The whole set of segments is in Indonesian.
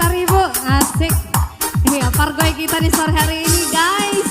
gitar ibu, asik. Ini pargoy kita di sore hari ini guys.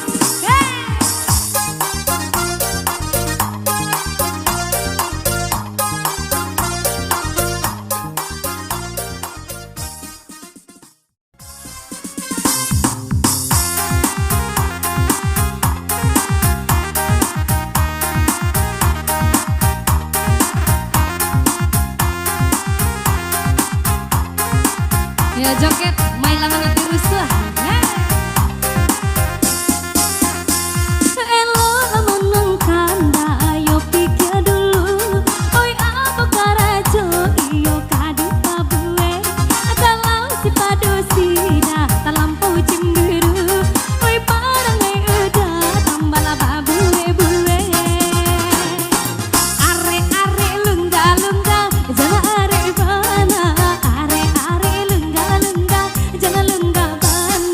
Ya joget, main lama nanti rusuh. Elo lamun kanda ayo pikir dulu. Oi apa karajo iyo kadi pabue. Kalau si padosina talampau cemburu. Oi parangai udah tambah babue bue. Are lungga lungga jangan are bana. Are lungga lungga jangan lungga bana.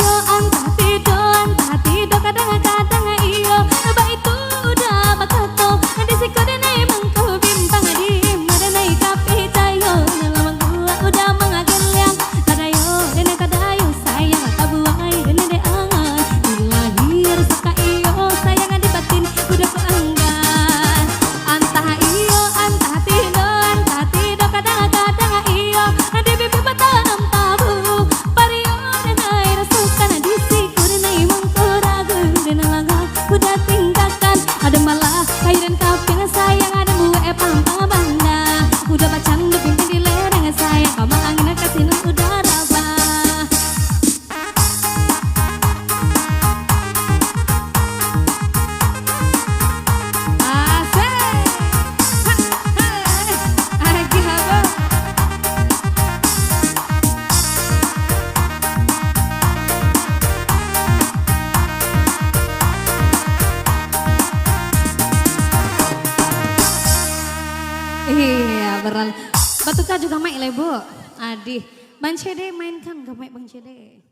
iyo, antah tido kadang-kadang iyo. Ba itu udah bakato, disiko denai mangkau bintang di madanai kapi tayo. Nalamang gua udah mengageliang, tadayo dene tadayo sayang kabuai dene de angan. Dilahir saka iyo sayang di batin udah keanggan. Antah iyo, antah tido kadang-kadang iyo. Di bibi batanam tabu, pario denai rasukan disiko denai mangkau ragu dene langga udah tinggalkan. Ada malah kayu dan kaping sayang ada buah pampa banda. Udah bacan pimpin di lereng sayang kau angin kasih udara bah. Asik. Lagi habo. Iya beral. Batuka juga main lebo. Adi. Bang Cede mainkan gak main Bang Cede.